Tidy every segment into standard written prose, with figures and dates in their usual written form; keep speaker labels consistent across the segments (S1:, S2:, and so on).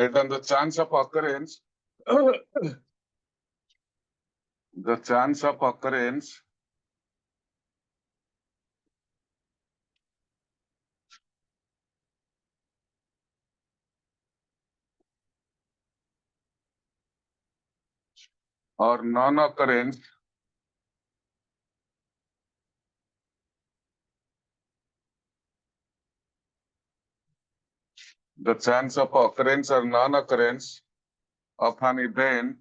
S1: And then the chance of occurrence, the chance of occurrence or non-occurrence the chance of occurrence or non-occurrence of an event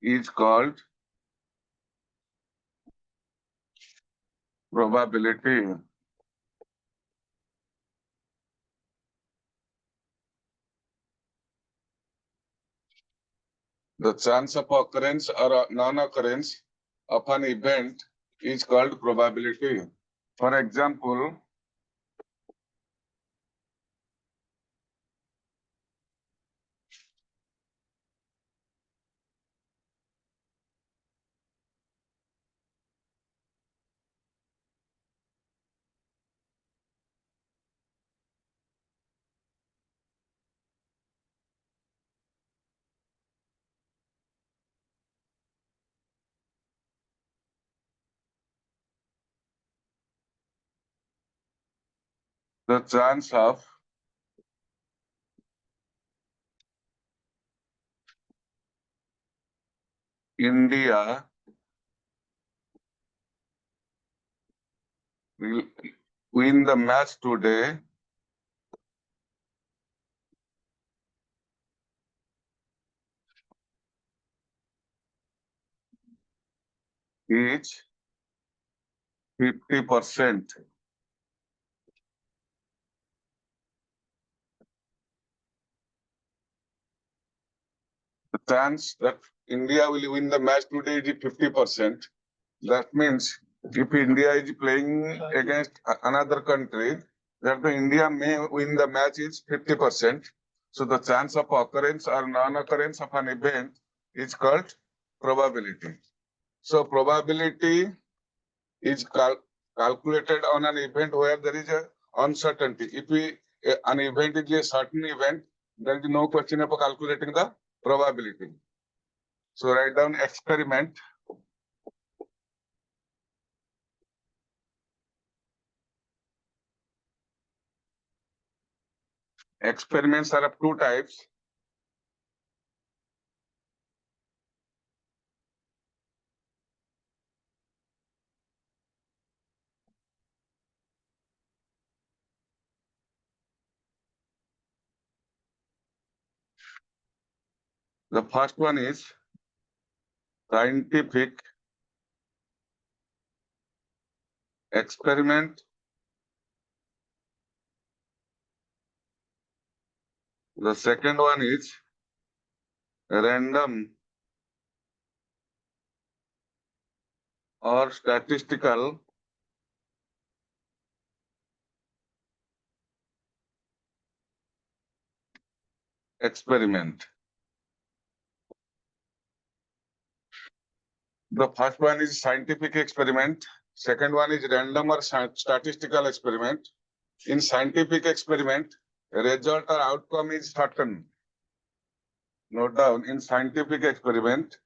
S1: is called probability. The chance of occurrence or non-occurrence of an event is called probability. For example, the chance of India will win the match today is 50%. The chance that India will win the match today is 50%. That means if India is playing against another country, that the India may win the match is 50%. So the chance of occurrence or non-occurrence of an event is called probability. So probability is calculated on an event where there is a uncertainty. If an event is a certain event, there is no question of calculating the probability. So write down experiment. Experiments are of two types. The first one is scientific experiment. The second one is random or statistical experiment. The first one is scientific experiment. Second one is random or statistical experiment. In scientific experiment, result or outcome is certain. Note down, in scientific experiment,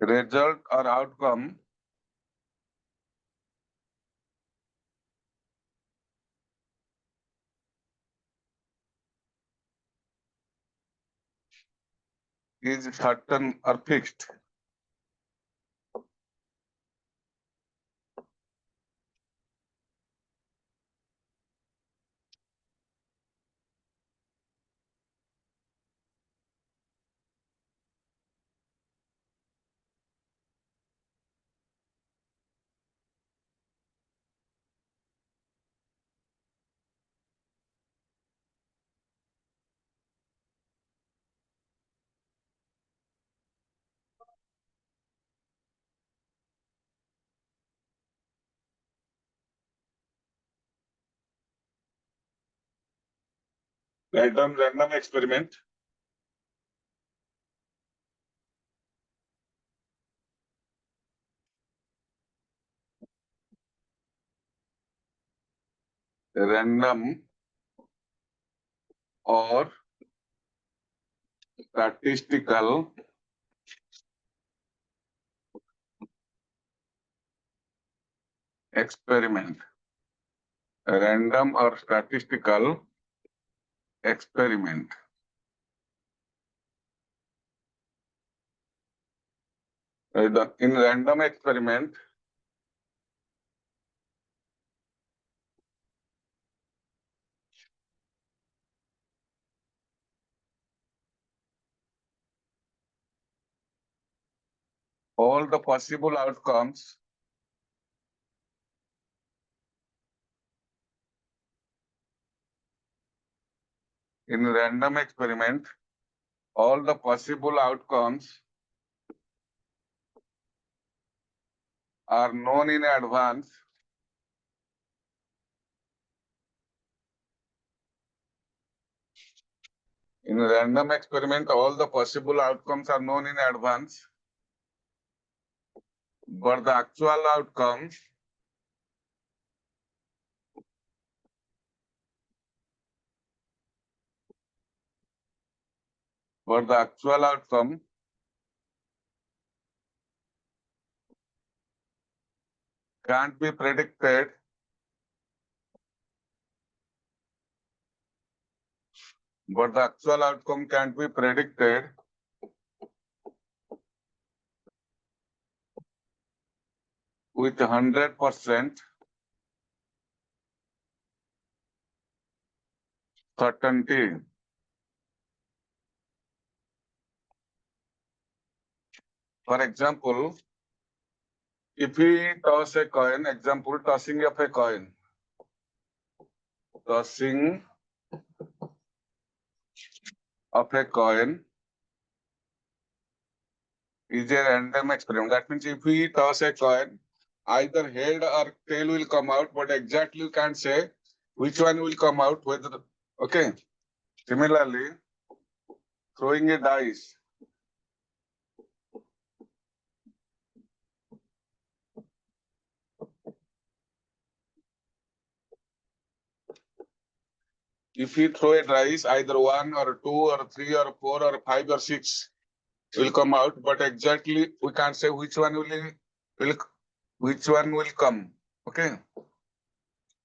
S1: result or outcome is certain or fixed. Write down random experiment. Random or statistical experiment. Random or statistical experiment. In random experiment, all the possible outcomes in random experiment, all the possible outcomes are known in advance in random experiment, all the possible outcomes are known in advance, but the actual outcome can't be predicted but the actual outcome can't be predicted with 100% certainty. For example, if we toss a coin, example, tossing of a coin, tossing of a coin is a random experiment. That means if we toss a coin, either head or tail will come out, but exactly you can't say which one will come out, whether, okay. Similarly, throwing a dice. If you throw a dice, either 1 or 2 or 3 or 4 or 5 or 6 will come out, but exactly we can't say which one will come. Okay.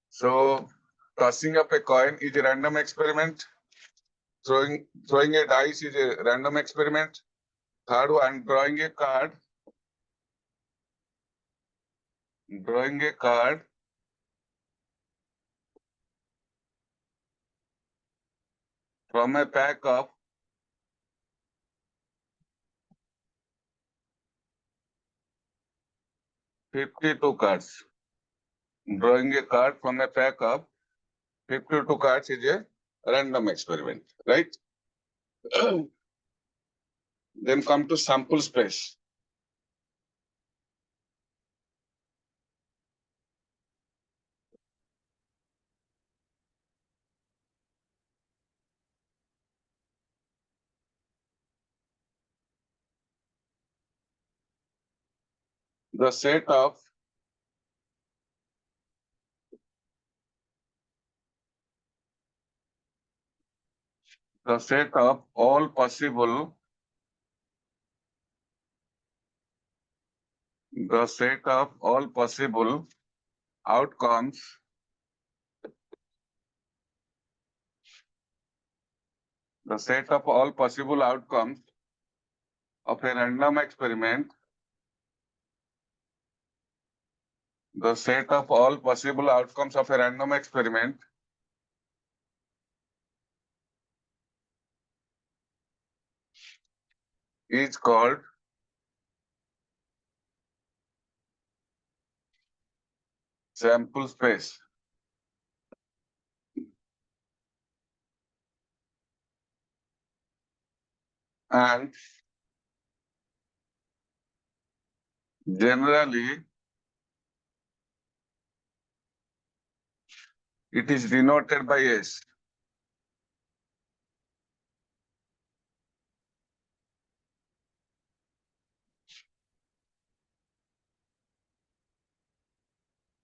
S1: So tossing up a coin is a random experiment. Throwing a dice is a random experiment. Third one, drawing a card. Drawing a card from a pack of 52 cards. Drawing a card from a pack of 52 cards is a random experiment, right? Then come to sample space. The set of all possible outcomes the set of all possible outcomes of a random experiment, the set of all possible outcomes of a random experiment is called sample space. And generally, it is denoted by S.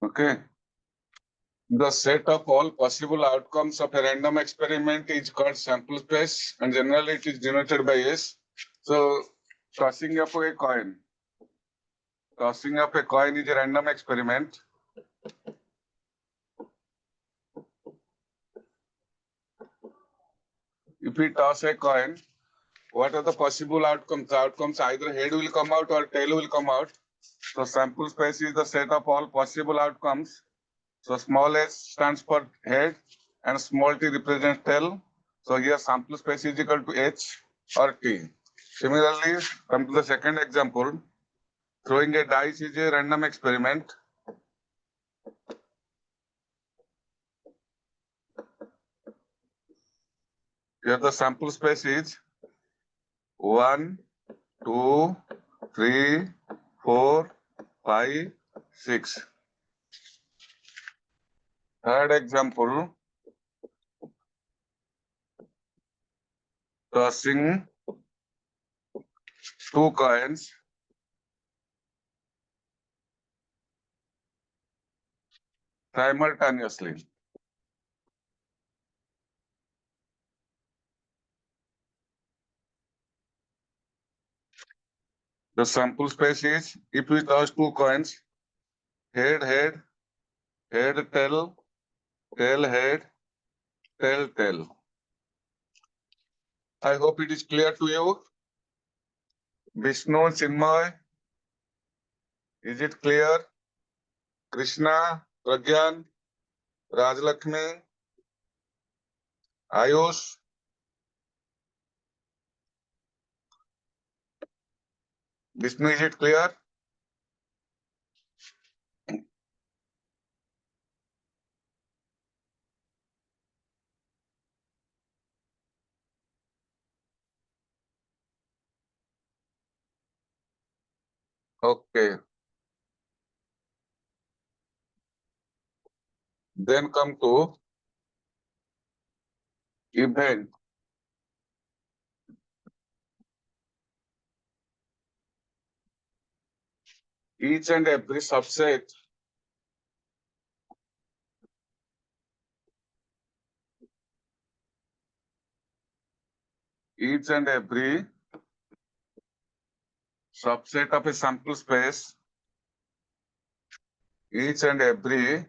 S1: Okay. The set of all possible outcomes of a random experiment is called sample space, and generally it is denoted by S. So, tossing up a coin. Tossing up a coin is a random experiment. If we toss a coin, what are the possible outcomes? The outcomes either head will come out or tail will come out. So, sample space is the set of all possible outcomes. So, small h stands for head and small t represents tail. So, here sample space is equal to h or t. Similarly, come to the second example. Throwing a dice is a random experiment. Here the sample space is 1, 2, 3, 4, 5, 6. Third example, tossing two coins simultaneously. The sample space is, if we toss two coins, head, head, head, tail, tail, head, tail, tail. I hope it is clear to you. Vishnu, Chinmay, is it clear? Krishna, Pragyan, Rajlakshmi, Ayush. Vishnu, is it clear? Okay. Then come to event. Each and every subset each and every subset of a sample space, each and every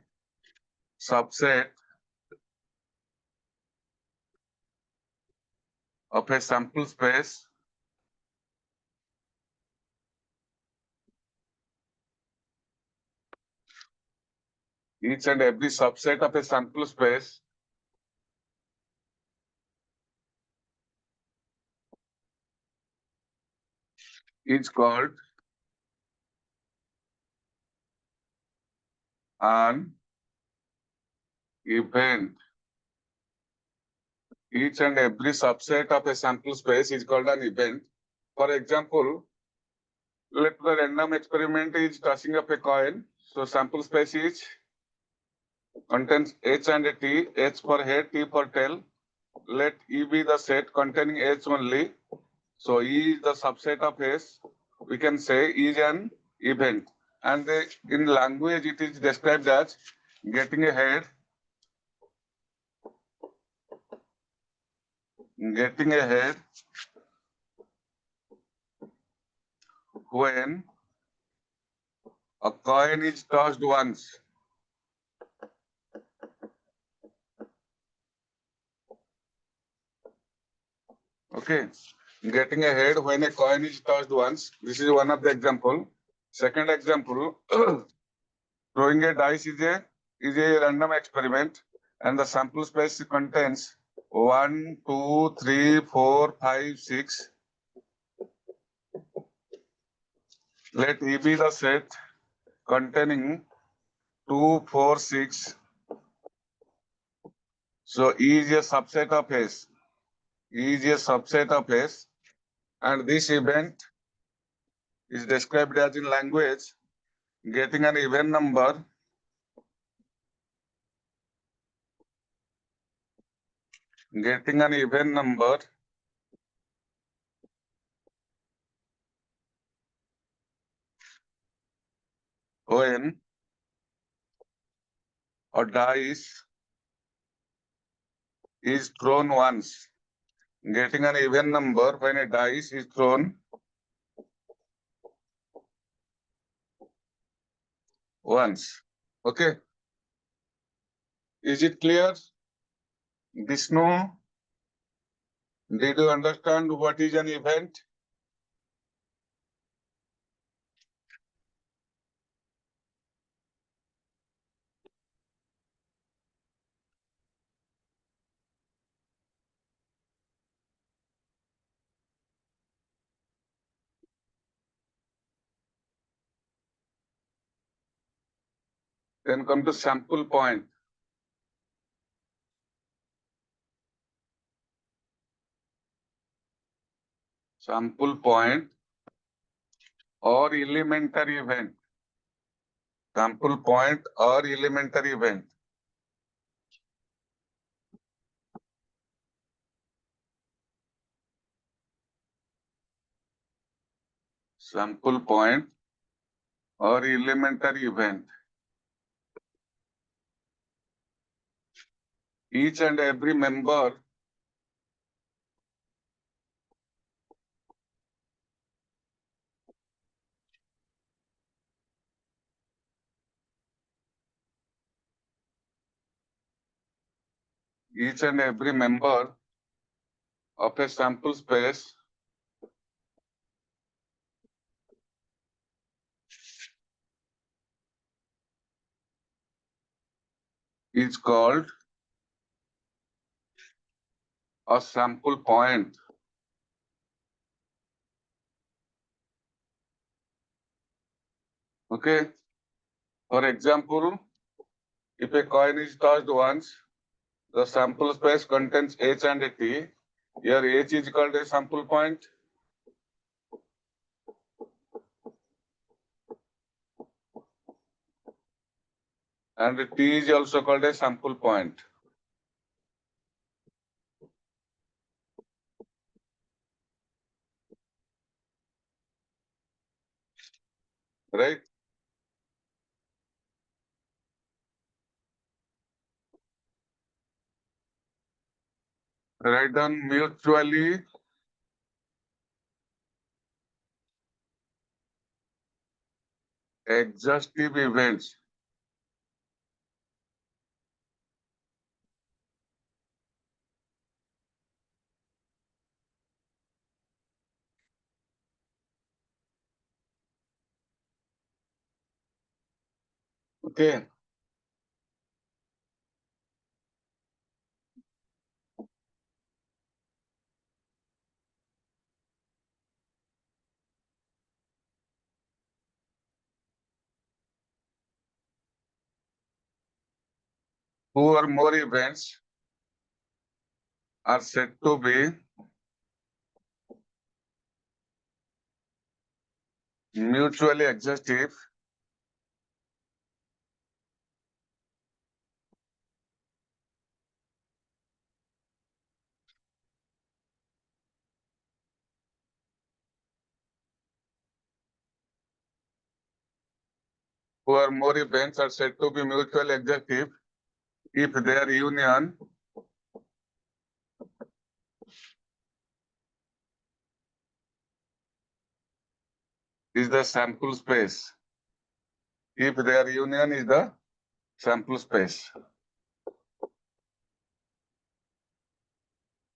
S1: subset of a sample space each and every subset of a sample space is called an event. Each and every subset of a sample space is called an event. For example, let the random experiment is tossing up a coin. So sample space is contains H and T, H for head, T for tail. Let E be the set containing H only. So E is the subset of S. We can say E is an event. And in language, it is described as getting a head, when a coin is tossed once. Okay. Getting a head when a coin is tossed once. This is one of the example. Second example, throwing a dice is a random experiment, and the sample space contains 1, 2, 3, 4, 5, 6. Let E be the set containing 2, 4, 6. So E is a subset of S. E is a subset of S, and this event is described as in language getting an even number when or dice is thrown once. Getting an even number when a dice is thrown once. Okay. Is it clear? Vishnu, did you understand what is an event? Then come to sample point. Sample point or elementary event. Sample point or elementary event. Sample point or elementary event. Each and every member of a sample space is called a sample point. Okay. For example, if a coin is tossed once, the sample space contains H and a T. Here H is called a sample point. And T is also called a sample point. Right? Write down mutually exhaustive events. Okay. Two or more events are said to be mutually exhaustive two or more events are said to be mutually exhaustive if their union is the sample space. If their union is the sample space.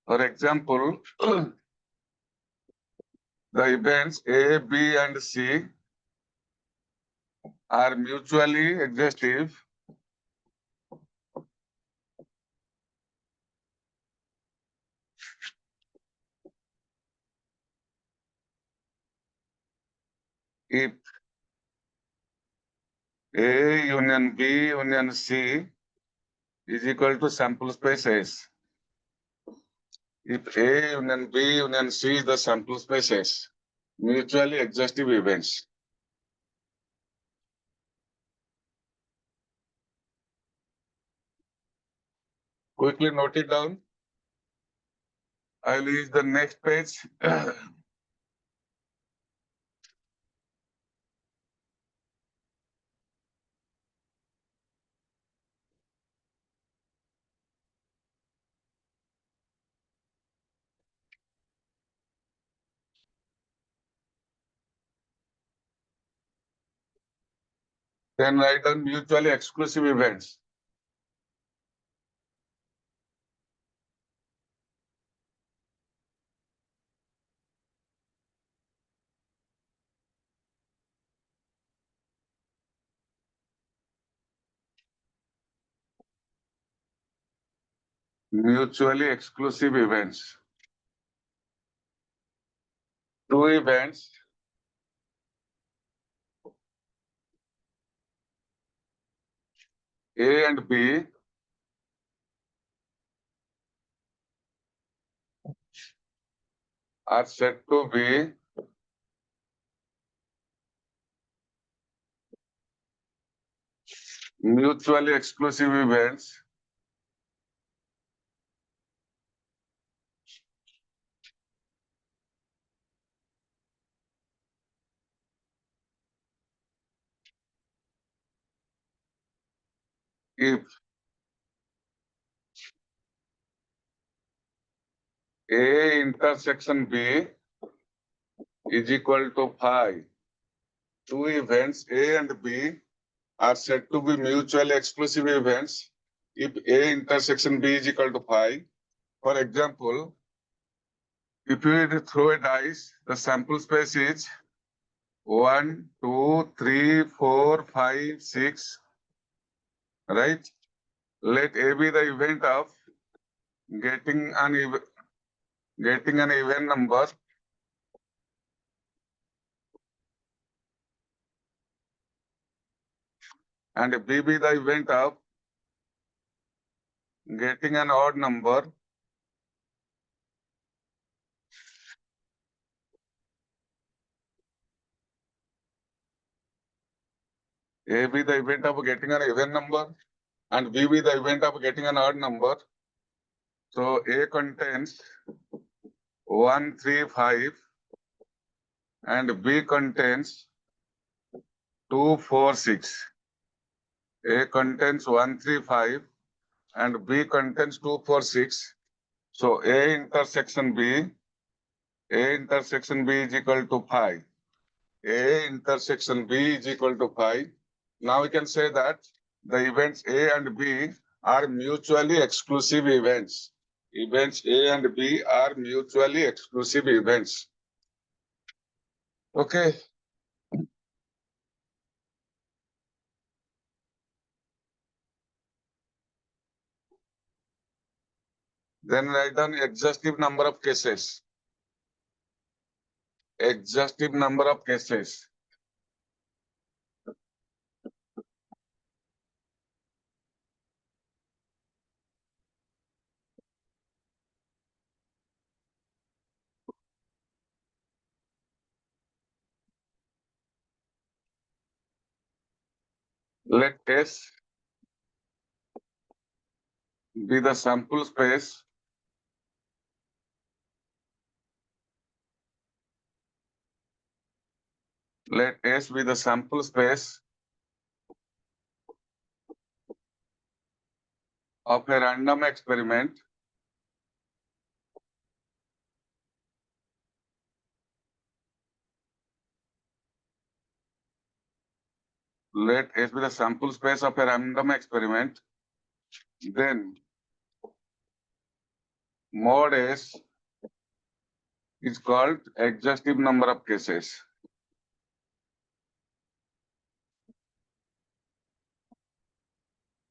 S1: For example, the events A, B, and C are mutually exhaustive if A union B union C is equal to sample space S. If A union B union C is the sample space S, mutually exhaustive events. Quickly note it down. I'll use the next page. Then write down mutually exclusive events. Mutually exclusive events. Two events A and B are said to be mutually exclusive events if A intersection B is equal to phi. Two events A and B are said to be mutually exclusive events if A intersection B is equal to phi. For example, if you throw a dice, the sample space is 1, 2, 3, 4, 5, 6, right? Let A be the event of getting an even number and B be the event of getting an odd number. A be the event of getting an even number and B be the event of getting an odd number. So A contains 1, 3, 5 and B contains 2, 4, 6. A contains 1, 3, 5 and B contains 2, 4, 6. So A intersection B is equal to phi. A intersection B is equal to phi. Now we can say that the events A and B are mutually exclusive events. Events A and B are mutually exclusive events. Okay. Then write down exhaustive number of cases. Exhaustive number of cases. Let S be the sample space let S be the sample space of a random experiment let S be the sample space of a random experiment, then mod S is called exhaustive number of cases.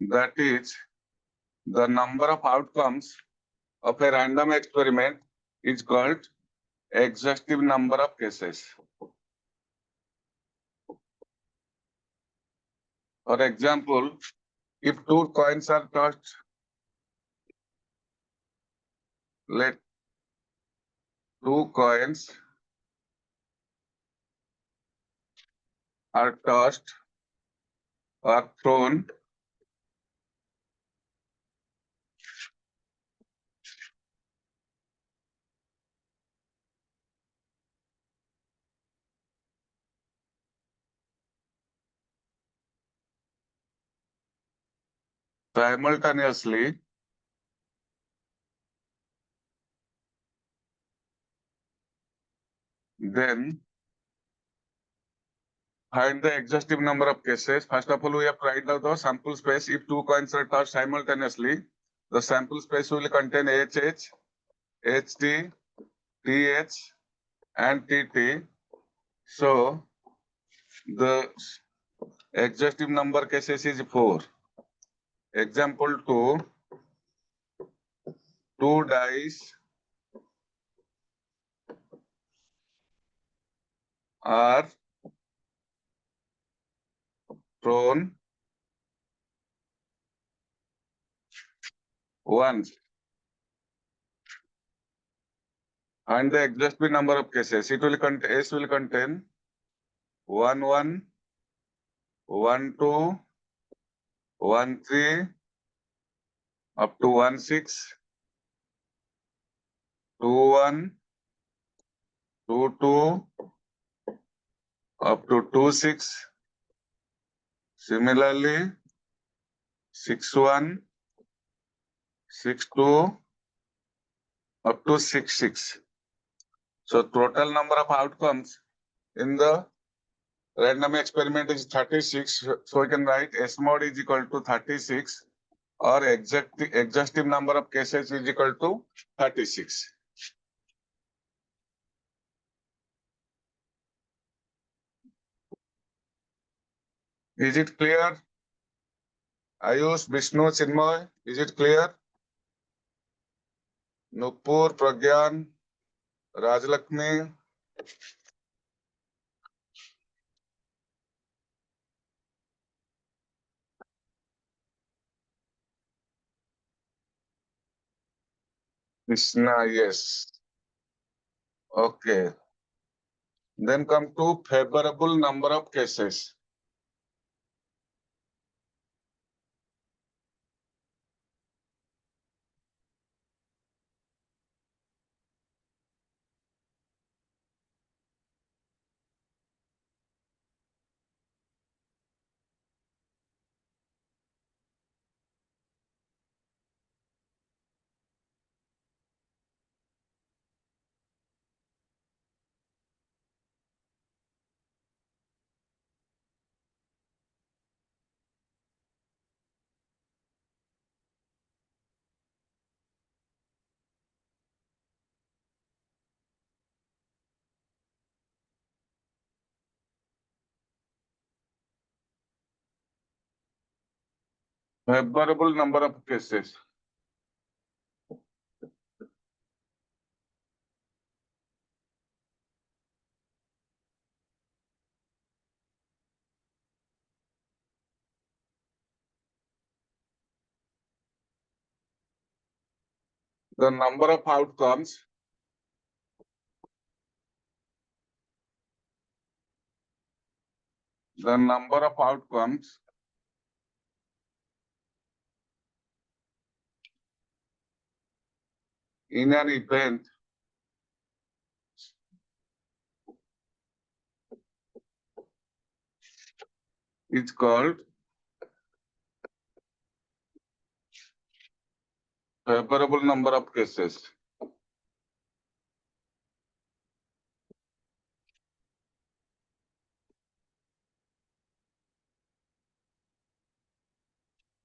S1: That is, the number of outcomes of a random experiment is called exhaustive number of cases. For example, if two coins are tossed, let two coins are tossed or thrown simultaneously, then Find the exhaustive number of cases. First of all, we have to write down the sample space. If two coins are tossed simultaneously, the sample space will contain HH, HT, TH, and TT. So the exhaustive number cases is 4. Example 2, two dice are thrown once. And the exhaustive number of cases, it will contain, S will contain 1, 1, 1, 2, 1, 3, up to 1, 6, 2, 1, 2, 2, up to 2, 6. Similarly, 6, 1, 6, 2, up to 6, 6. So total number of outcomes in the random experiment is 36. So we can write S mod is equal to 36, or exhaustive number of cases is equal to 36. Is it clear? Ayush, Vishnu, Chinmoy, is it clear? Nupur, Pragyan, Rajlakshmi. Krishna, yes. Okay. Then come to favorable number of cases. Favorable number of cases. The number of outcomes in an event is called favorable number of cases.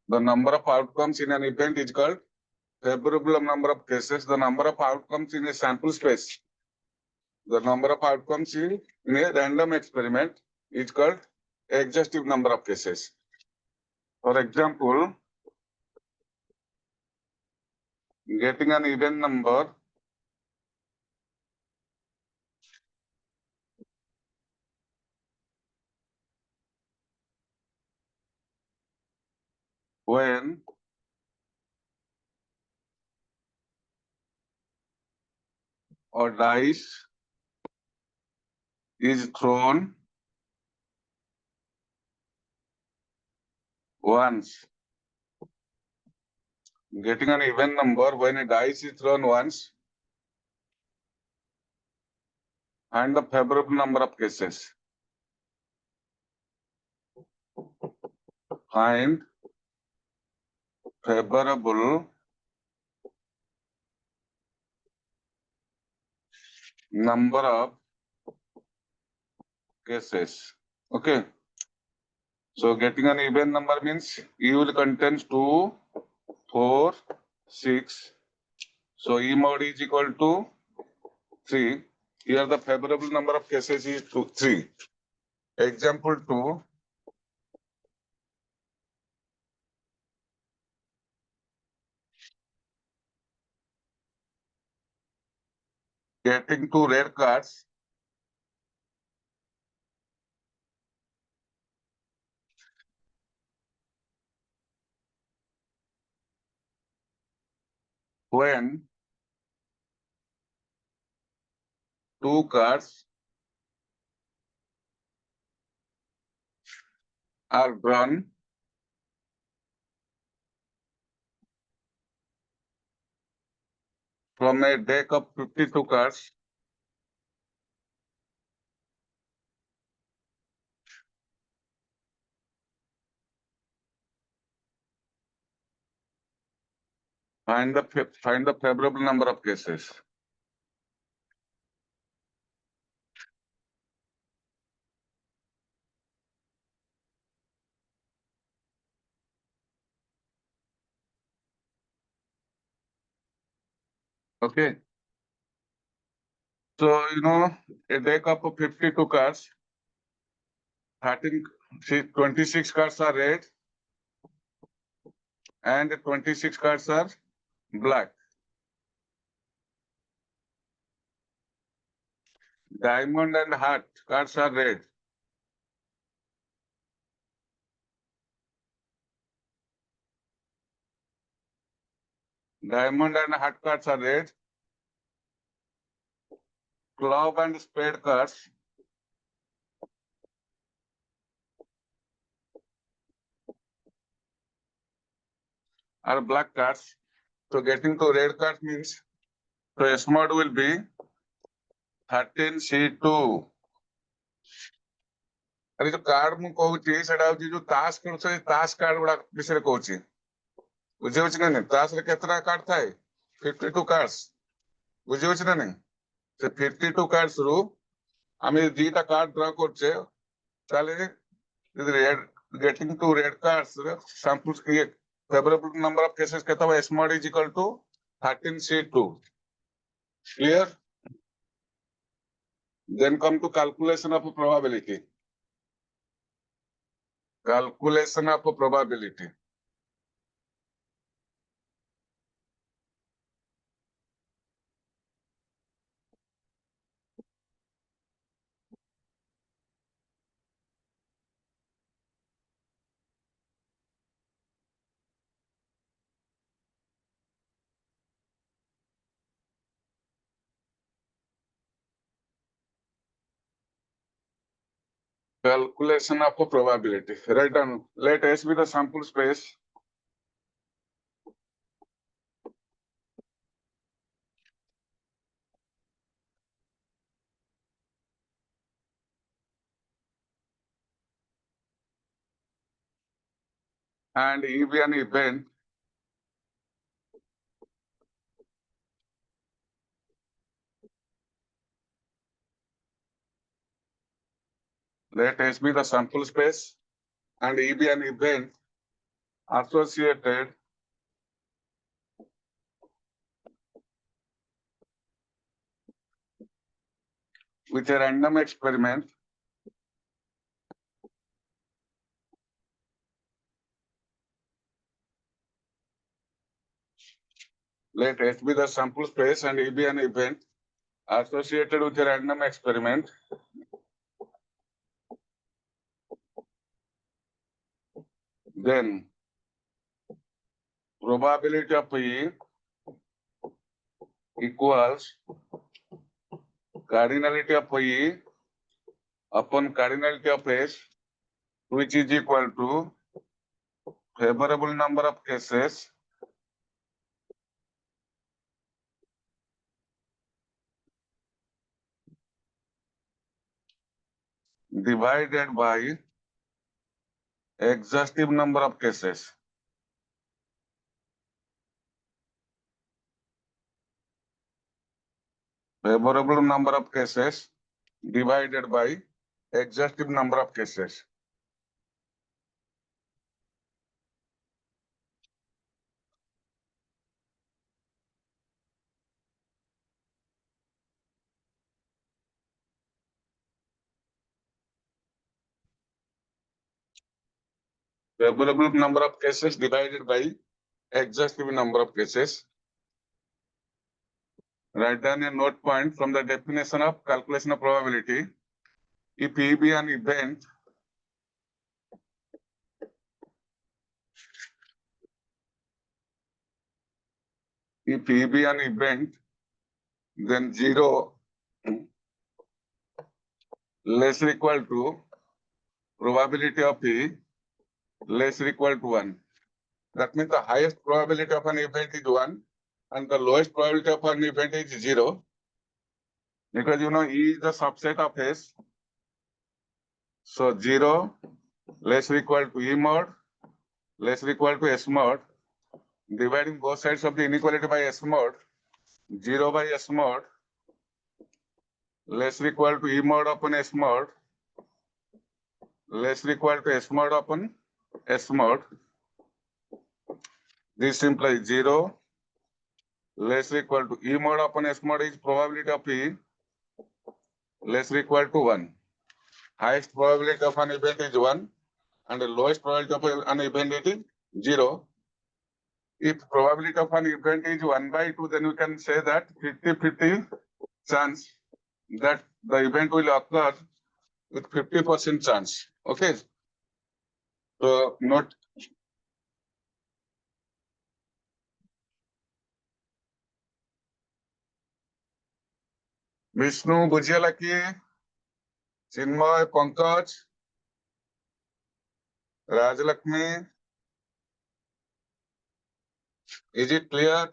S1: The number of outcomes in an event is called favorable number of cases. The number of outcomes in a sample space, the number of outcomes in a random experiment is called exhaustive number of cases. For example, getting an even number when a dice is thrown once. Getting an even number when a dice is thrown once, and the favorable number of cases. Find favorable number of cases. Okay. So getting an even number means E will contain 2, 4, 6. So E mod is equal to 3. Here the favorable number of cases is 3. Example 2. Getting 2 red cards. When 2 cards are drawn from a deck of 52 cards, find the favorable number of cases. Okay. So a deck of 52 cards, 26 cards are red and 26 cards are black. Diamond and heart cards are red. Diamond and heart cards are red. Club and spade cards are black cards. So getting to red cards means so S mod will be 13C2. अरे जो card मु कहूची सेटा होची जो ताश खेलुछ ताश card गुडा विषय कहूची बुझे होची ना नहीं ताश रे केतरा कार्ड थाए 52 कार्ड्स बुझे होची ना नहीं से 52 कार्ड्स रु आमे दुईटा कार्ड ड्रा करछे ताले red getting to red cards samples create favorable number of cases केता S mod is equal to 13C2. Clear? Then come to calculation of probability. Calculation of probability. Calculation of probability. Write down. Let S be the sample space. And E be an event. Let S be the sample space and E be an event associated with a random experiment. Let S be the sample space and E be an event associated with a random experiment. Then probability of E equals cardinality of E upon cardinality of S, which is equal to favorable number of cases divided by exhaustive number of cases. Favorable number of cases divided by exhaustive number of cases. The available number of cases divided by exhaustive number of cases. Write down a note point from the definition of calculation of probability. If E be an event, if E be an event, then 0 less or equal to probability of E less or equal to 1. That means the highest probability of an event is 1 and the lowest probability of an event is 0. Because you know E is the subset of S. So 0 less or equal to E mod less or equal to S mod. Dividing both sides of the inequality by S mod. 0 by S mod less or equal to E mod upon S mod less or equal to S mod upon S mod. This implies 0 less or equal to E mod upon S mod is probability of E less or equal to 1. Highest probability of an event is 1 and the lowest probability of an event is 0. If probability of an event is 1 by 2, then we can say that 50-50 chance that the event will occur with 50% chance. Okay. So note Vishnu Bujyalaki, Chinmoy Pankaj, Rajalakshmi. Is it clear?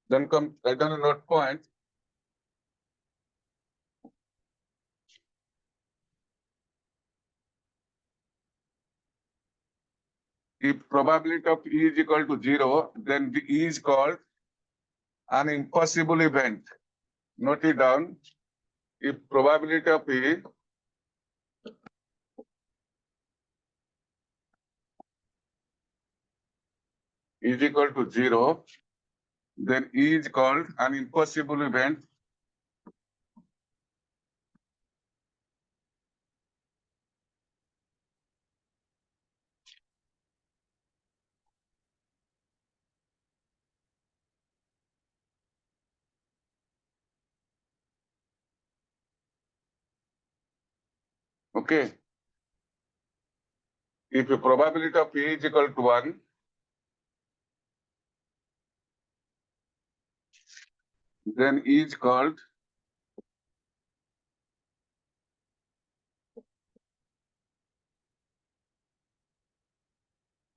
S1: Then come write down a note point. If probability of E is equal to 0, then the E is called an impossible event. Note it down. If probability of E is equal to 0, then E is called an impossible event. Okay. If the probability of E is equal to 1, then E is called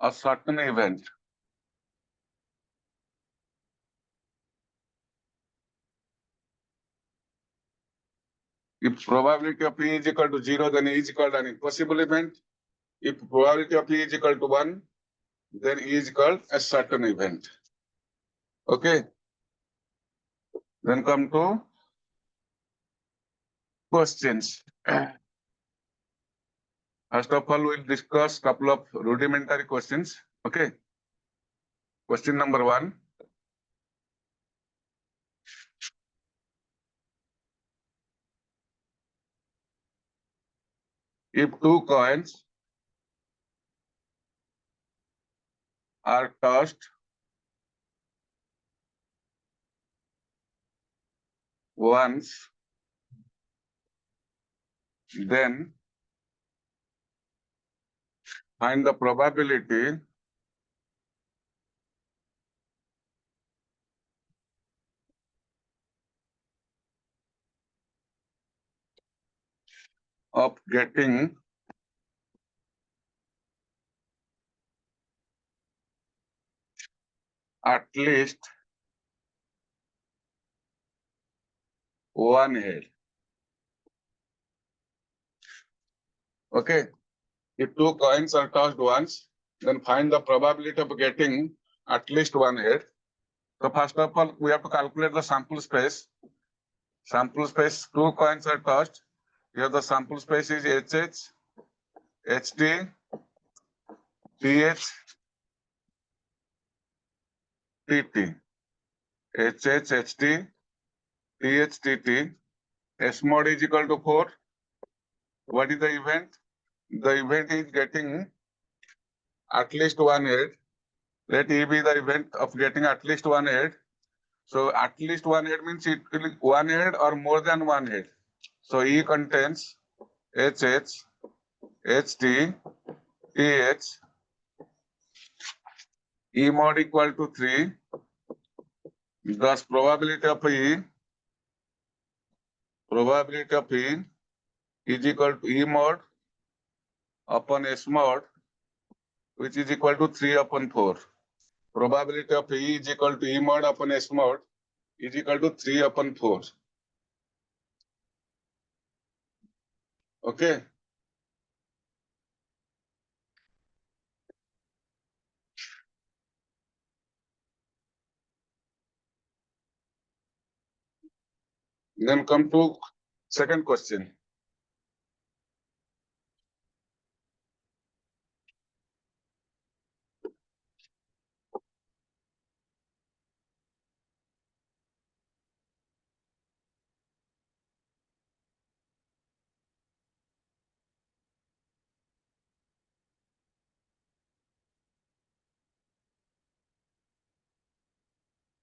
S1: a certain event. If probability of E is equal to 0, then E is called an impossible event. If probability of E is equal to 1, then E is called a certain event. Okay. Then come to questions. First of all, we'll discuss couple of rudimentary questions. Okay. Question number 1. If two coins are tossed once, then find the probability of getting at least one head. Okay. If two coins are tossed once, then find the probability of getting at least one head. So first of all, we have to calculate the sample space. Sample space, two coins are tossed. Here the sample space is HH, HT, TH, TT. HH, HT, TH, TT. S mod is equal to 4. What is the event? The event is getting at least one head. Let E be the event of getting at least one head. So at least one head means it will be one head or more than one head. So E contains HH, HT, TH, E mod equal to 3. Thus probability of E is equal to E mod upon S mod, which is equal to 3 upon 4. Probability of E is equal to E mod upon S mod is equal to 3 upon 4. Okay. Then come to second question.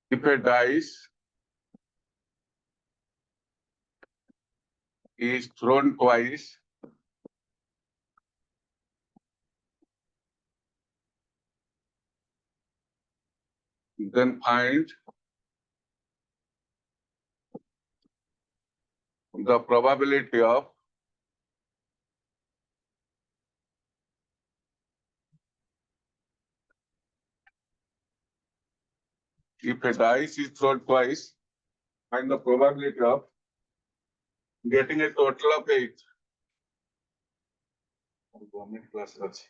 S1: If a dice is thrown twice, then find the probability of if a dice is thrown twice, find the probability of getting a total of 8. Government class ଅଛି.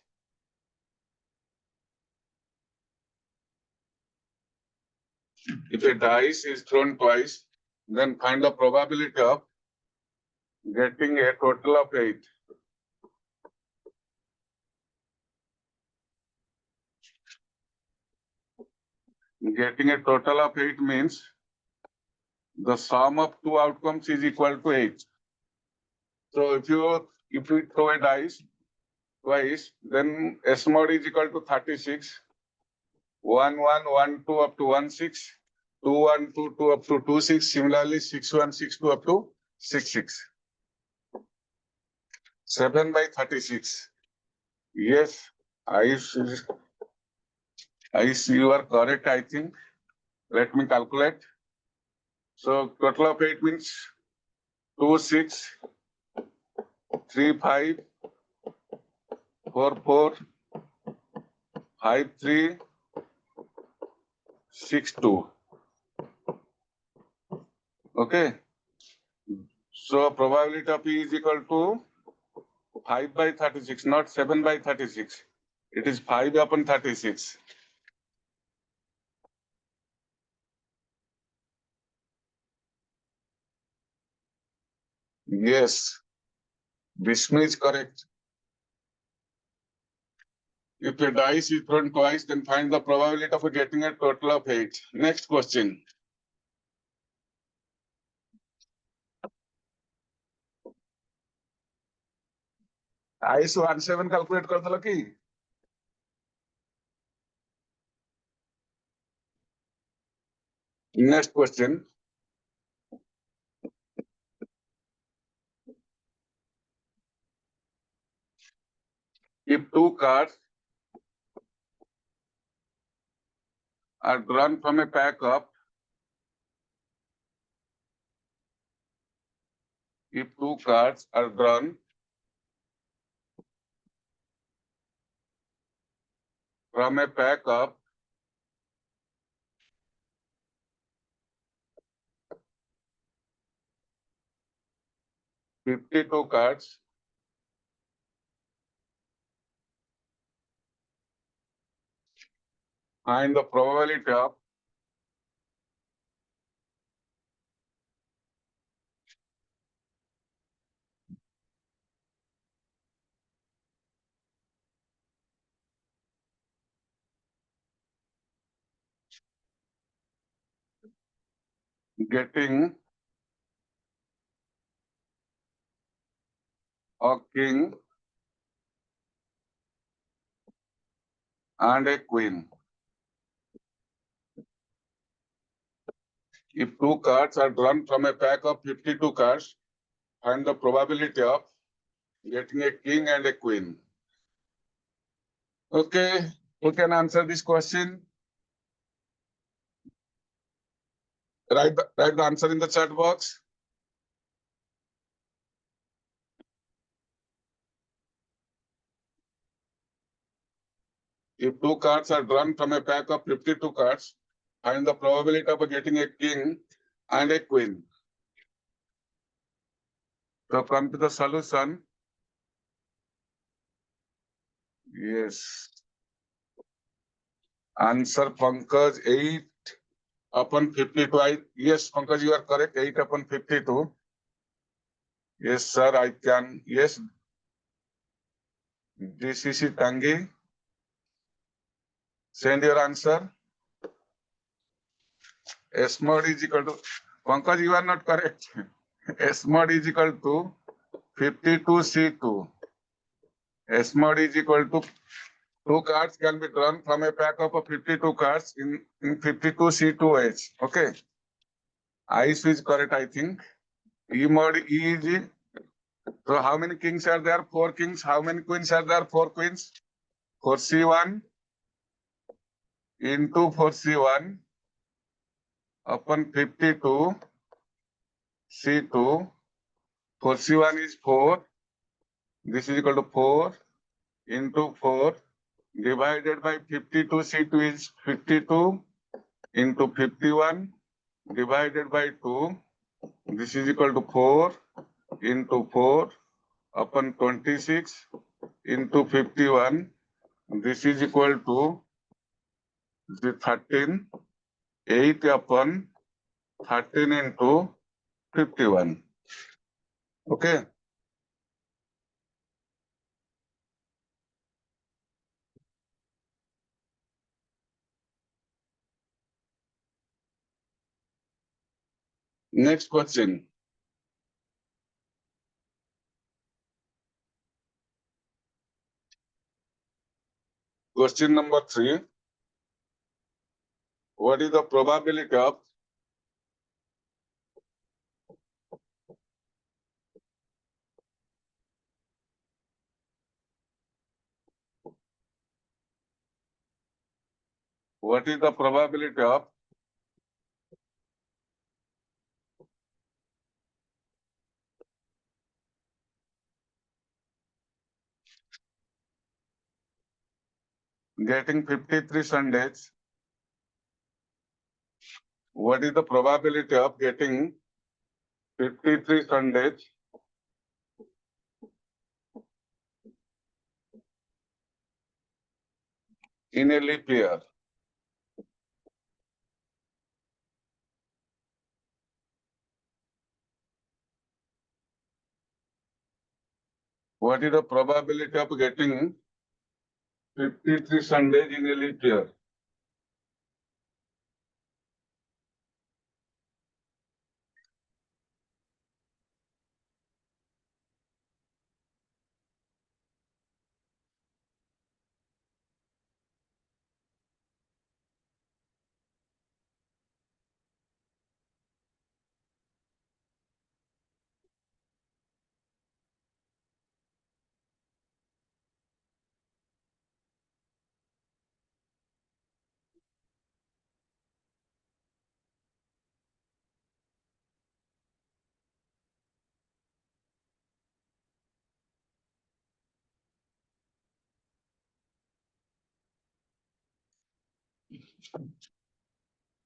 S1: If a dice is thrown twice, then find the probability of getting a total of 8. Getting a total of 8 means the sum of two outcomes is equal to 8. So if you throw a dice twice, then S mod is equal to 36. 1, 1, 1, 2 up to 1, 6. 2, 1, 2, 2 up to 2, 6. Similarly, 6, 1, 6, 2 up to 6, 6. 7 by 36. Yes, I see you are correct, I think. Let me calculate. So total of 8 means 2, 6, 3, 5, 4, 4, 5, 3, 6, 2. Okay. So probability of E is equal to 5 by 36, not 7 by 36. It is 5 upon 36. Yes, Vishnu is correct. If a dice is thrown twice, then find the probability of getting a total of 8. Next question. IS 17 calculate कर कि next question. If two cards are drawn from a pack of if two cards are drawn from a pack of 52 cards, Find the probability of getting a king and a queen. If two cards are drawn from a pack of 52 cards, find the probability of getting a king and a queen. Okay, who can answer this question? Write the answer in the chat box. If two cards are drawn from a pack of 52 cards, find the probability of getting a king and a queen. So come to the solution. Yes. Answer Pankaj 8 upon 52. Yes, Pankaj, you are correct. 8 upon 52. Yes, sir, I can. Yes. DCC Tangi. Send your answer. S mod is equal to. Pankaj, you are not correct. S mod is equal to 52C2. S mod is equal to two cards can be drawn from a pack of 52 cards in 52C2H. Okay. I is correct, I think. E mod E is. So how many kings are there? 4 kings. How many queens are there? 4 queens. 4C1 into 4C1 upon 52 C2. 4C1 is 4. This is equal to 4 into 4 divided by 52 C2 is 52 into 51 divided by 2. This is equal to 4 into 4 upon 26 into 51. This is equal to the 13. 8 upon 13 into 51. Okay. Next question. Question number 3. What is the probability of getting 53 Sundays? What is the probability of getting 53 Sundays in a leap year? What is the probability of getting 53 Sundays in a leap year?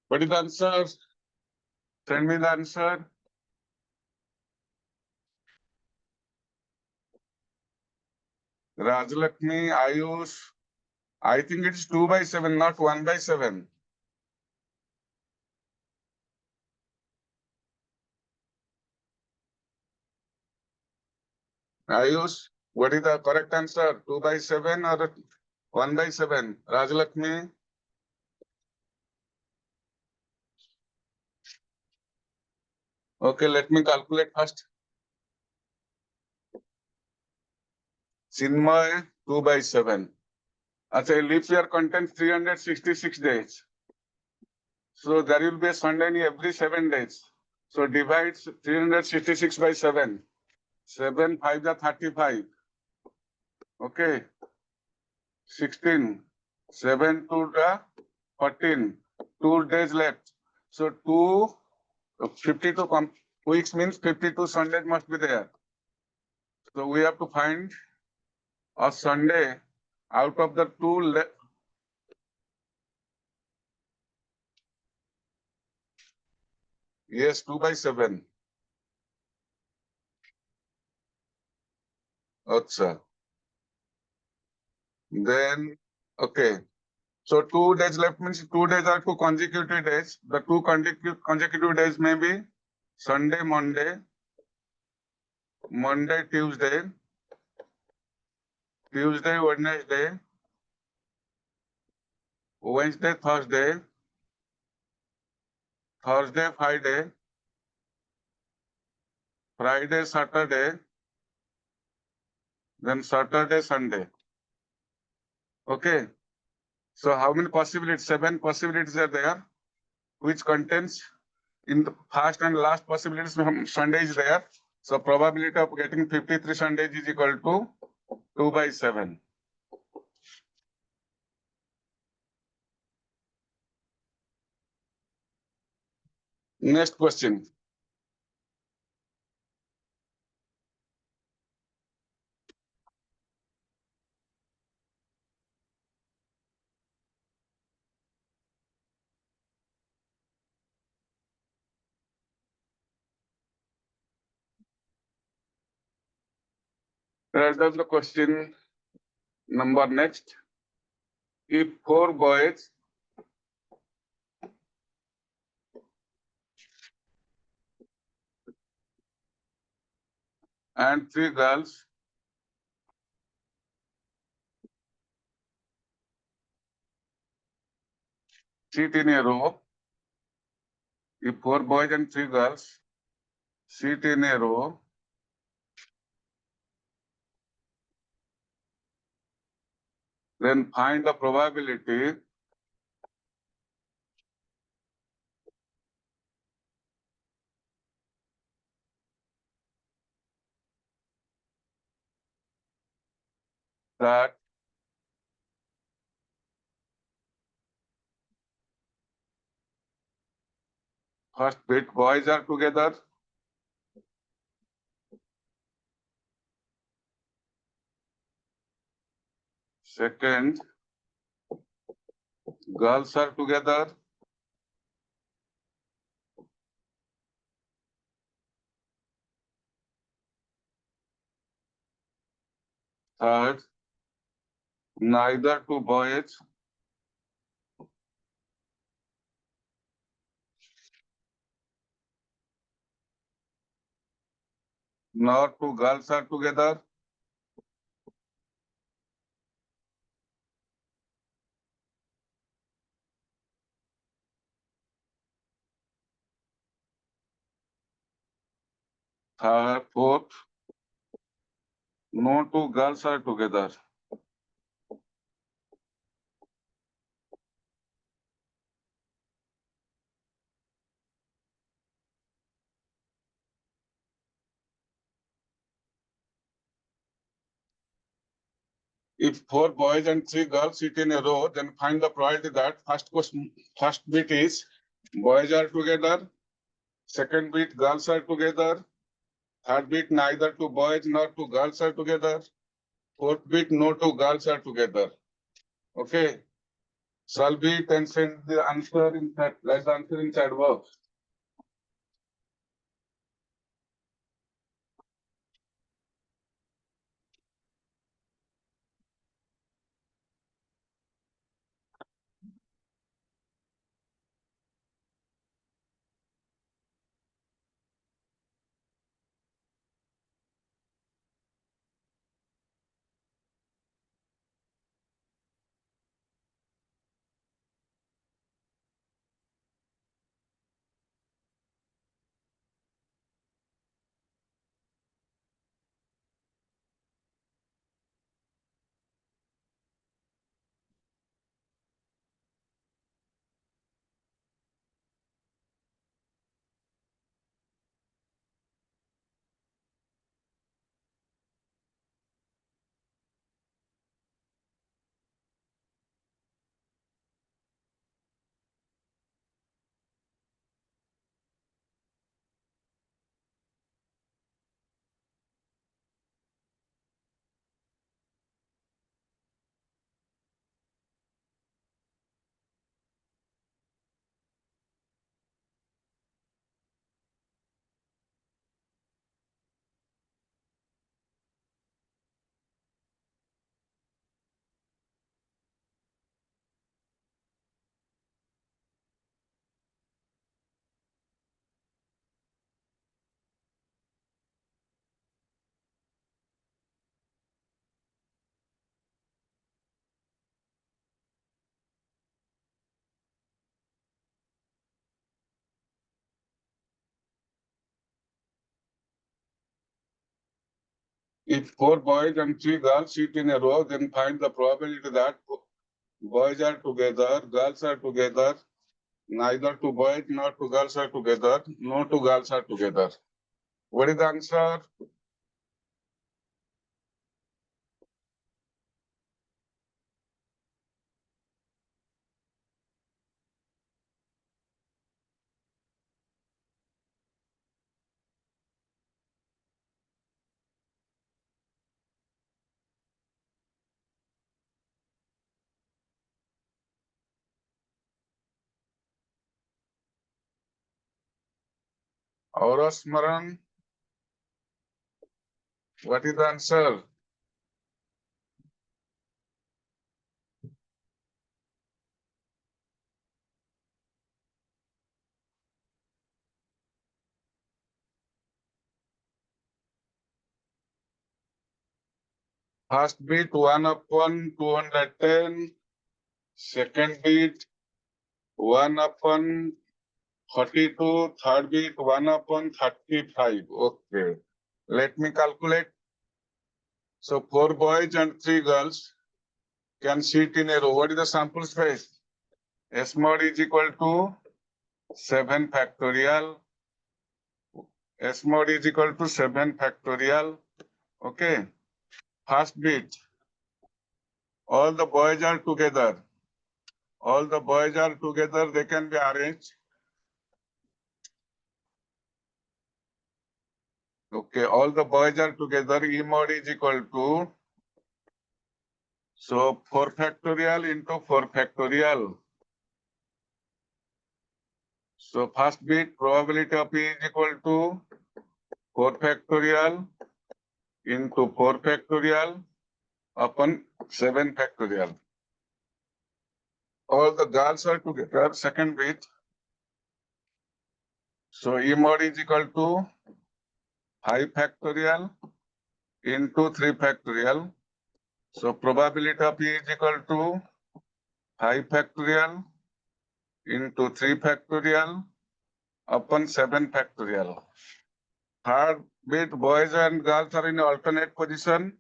S1: What is the answer? Send me the answer. Rajlakshmi, Ayush, I think it's 2/7, not 1/7. Ayush, what is the correct answer? 2/7 or 1/7? Rajalakshmi? Okay, let me calculate first. Chinmay, 2/7. Achha, a leap year contains 366 days. So there will be a Sunday in every 7 days. So divide 366 by 7. 7 5 are 35. Okay. 16. 7 2 are 14. 2 days left. So 52 weeks means 52 Sundays must be there. So we have to find a Sunday out of the yes, 2/7. Acha. Then, okay. So 2 days left means 2 days are 2 consecutive days. The two consecutive days may be Sunday, Monday, Monday, Tuesday, Tuesday, Wednesday, Wednesday, Thursday, Thursday, Friday, Friday, Saturday, then Saturday, Sunday. Okay. So how many possibilities? 7 possibilities are there, which contains in the first and last possibilities Sunday is there. So probability of getting 53 Sundays is equal to 2/7. Next question. Write down the question number next. If 4 boys and 3 girls sit in a row, if 4 boys and 3 girls sit in a row, then find the probability that first bit boys are together, second girls are together, third neither two boys nor two girls are together, fourth no two girls are together. If 4 boys and 3 girls sit in a row, then find the probability that first bit is boys are together, second bit girls are together, third bit neither two boys nor two girls are together, fourth bit no two girls are together. Okay. Solve it and send the answer in chat. Write the answer in chat box. If 4 boys and 3 girls sit in a row, then find the probability that boys are together, girls are together, neither 2 boys nor 2 girls are together, no 2 girls are together. What is the answer? Aurosmaran, what is the answer? First bit 1 upon 210, second bit 1 upon 42, third bit 1 upon 35. Okay. Let me calculate. So 4 boys and 3 girls can sit in a row. What is the sample space? S mod is equal to 7 factorial. S mod is equal to 7 factorial. Okay. First bit. All the boys are together. All the boys are together. They can be arranged. Okay. All the boys are together. E mod is equal to. So 4 factorial into 4 factorial. So first bit probability of E is equal to 4 factorial into 4 factorial upon 7 factorial. All the girls are together, second bit. So E mod is equal to 5 factorial into 3 factorial. So probability of E is equal to 5 factorial into 3 factorial upon 7 factorial. Third bit, boys and girls are in alternate position.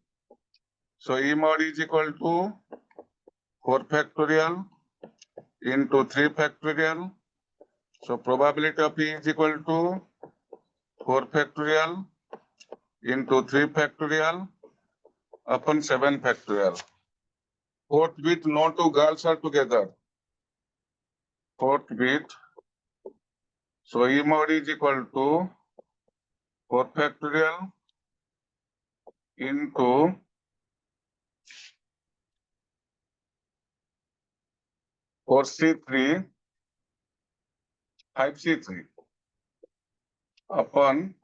S1: So E mod is equal to 4 factorial into 3 factorial. So probability of E is equal to 4 factorial into 3 factorial upon 7 factorial. Fourth bit, no 2 girls are together. Fourth bit. So E mod is equal to 4 factorial into 4C3, 5C3 upon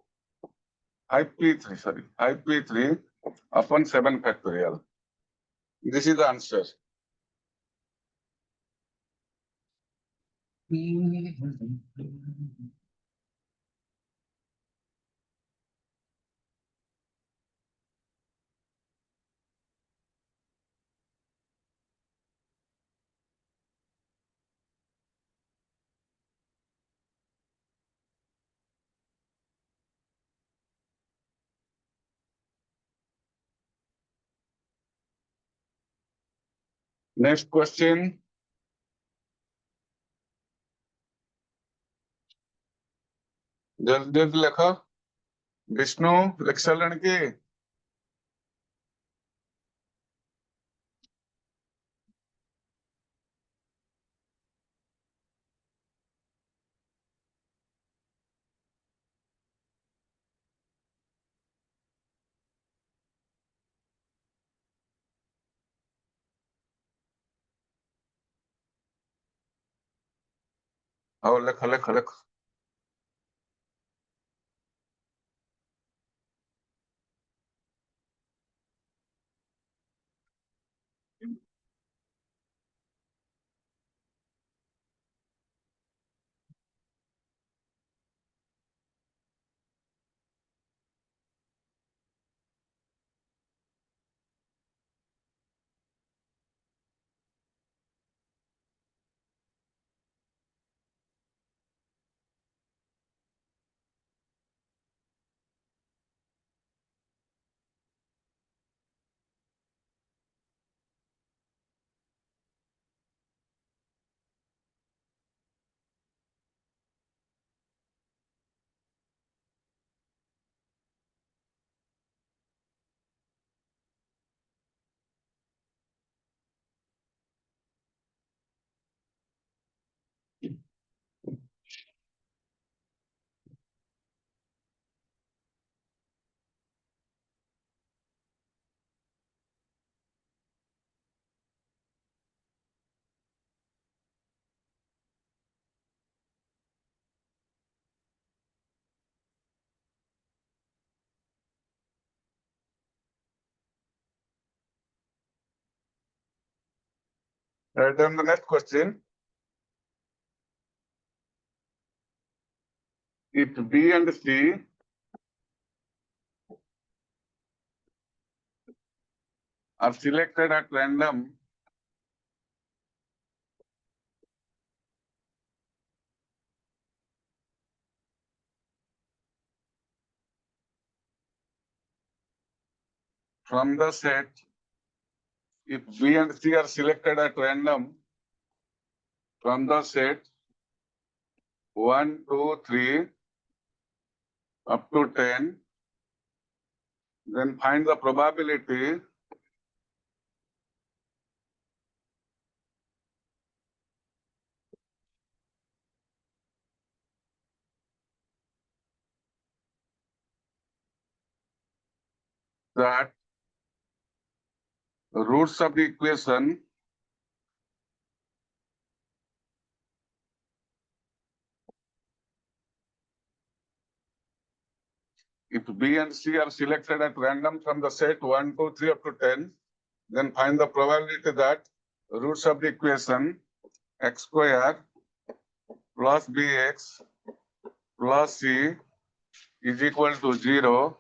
S1: 5P3, sorry, 5P3 upon 7 factorial. This is the answer. Next question. जल्दी जल्दी लिखो विष्णु लिख सारण की और लिखो लिखो लिखो Then the next question. If B and C are selected at random from the set, if B and C are selected at random from the set 1, 2, 3 up to 10, then find the probability that the roots of the equation if B and C are selected at random from the set 1, 2, 3 up to 10, then find the probability that roots of the equation x square plus bx plus c is equal to 0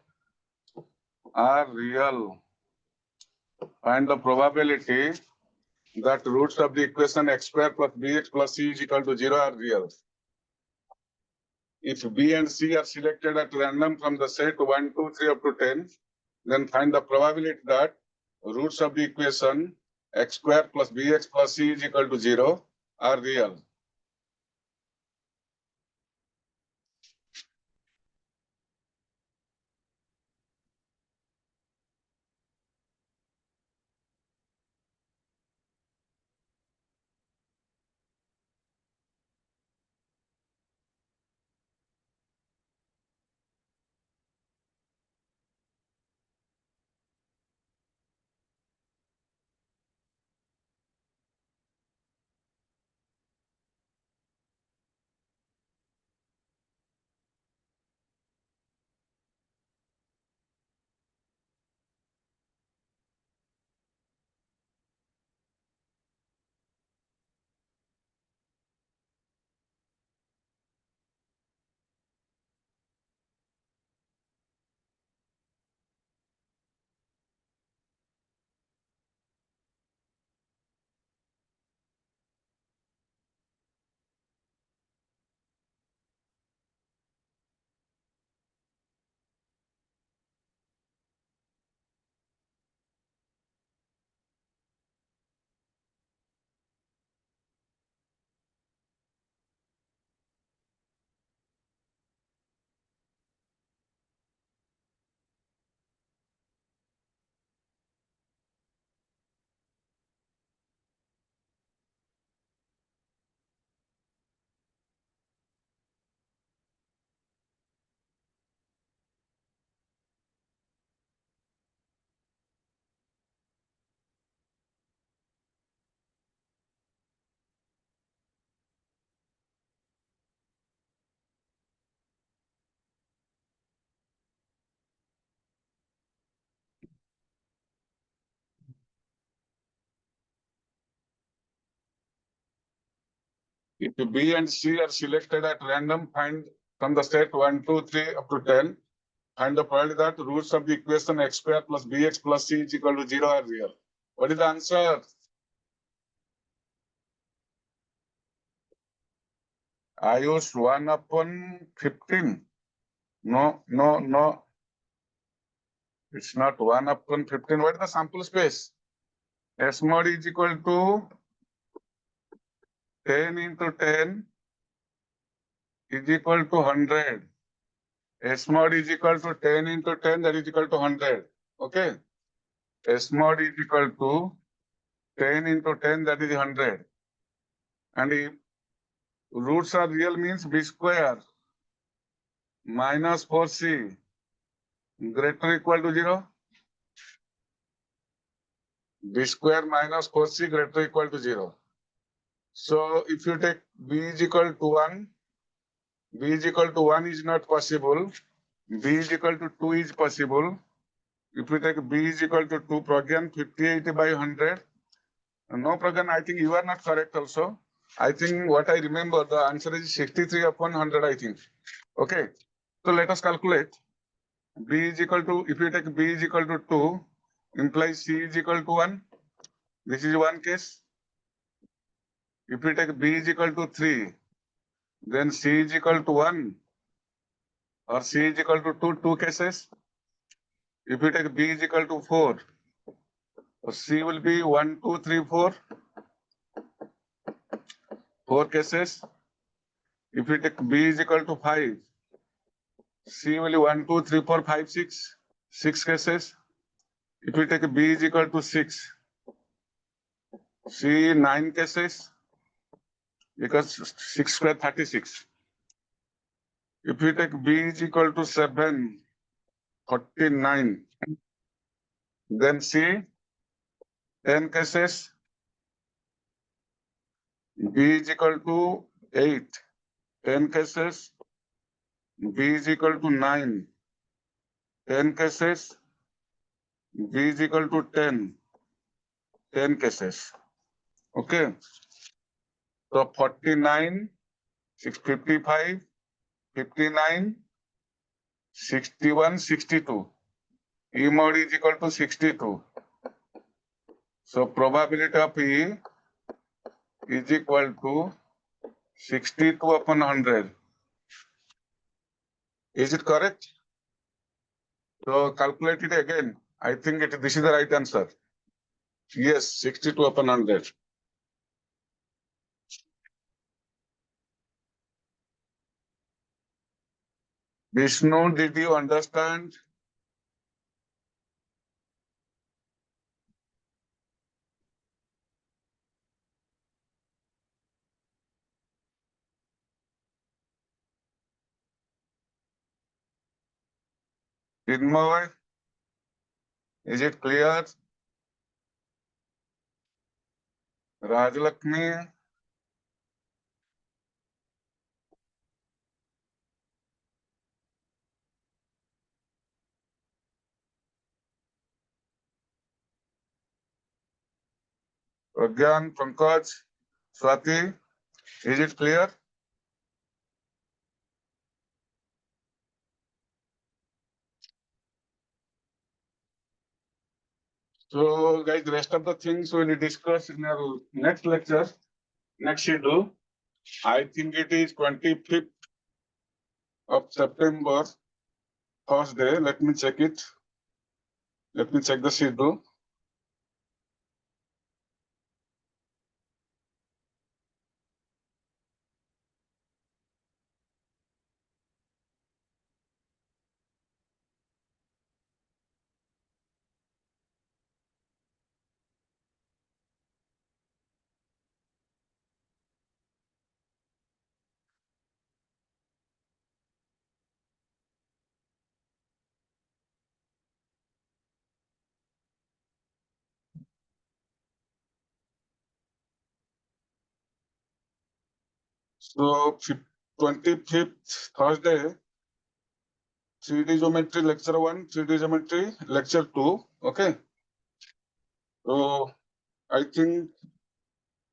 S1: are real. Find the probability that roots of the equation x square plus bx plus c is equal to 0 are real. If B and C are selected at random from the set 1, 2, 3 up to 10, then find the probability that roots of the equation x square plus bx plus c is equal to 0 are real. If B and C are selected at random, find from the set 1, 2, 3 up to 10, find the probability that roots of the equation x square plus bx plus c is equal to 0 are real. What is the answer? I use 1 upon 15. No. It's not 1 upon 15. What is the sample space? S mod is equal to 10 into 10 is equal to 100. S mod is equal to 10 into 10, that is equal to 100. Okay. S mod is equal to 10 into 10, that is 100. And if roots are real means b square minus 4c greater or equal to 0. B square minus 4c greater or equal to 0. So if you take b is equal to 1, b is equal to 1 is not possible. B is equal to 2 is possible. If we take b is equal to 2, Pragyan, 58 by 100. No, Pragan, I think you are not correct also. I think what I remember, the answer is 63 upon 100, I think. Okay. So let us calculate. B is equal to, if you take B is equal to 2, implies C is equal to 1. This is one case. If we take B is equal to 3, then C is equal to 1 or C is equal to 2, two cases. If we take B is equal to 4, so C will be 1, 2, 3, 4, four cases. If we take B is equal to 5, C will be 1, 2, 3, 4, 5, 6, six cases. If we take B is equal to 6, C 9 cases, because 6 square 36. If we take B is equal to 7, 49, then C 10 cases, B is equal to 8, 10 cases, B is equal to 9, 10 cases, B is equal to 10, 10 cases. Okay. So 49, 55, 59, 61, 62. E mod is equal to 62. So probability of E is equal to 62 upon 100. Is it correct? So calculate it again. I think this is the right answer. Yes, 62 upon 100. Vishnu, did you understand? Chinmoy, is it clear? Rajalakshmi, Pragyan, Pankaj, Swati, is it clear? So guys, the rest of the things we will discuss in our next lecture, next schedule. I think it is 25th of September, Thursday. Let me check it. Let me check the schedule. So 25th Thursday, 3D geometry lecture 1, 3D geometry lecture 2. Okay. So I think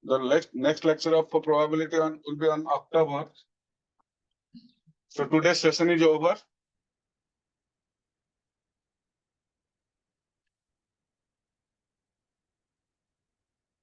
S1: the next lecture of probability will be on October. So today's session is over.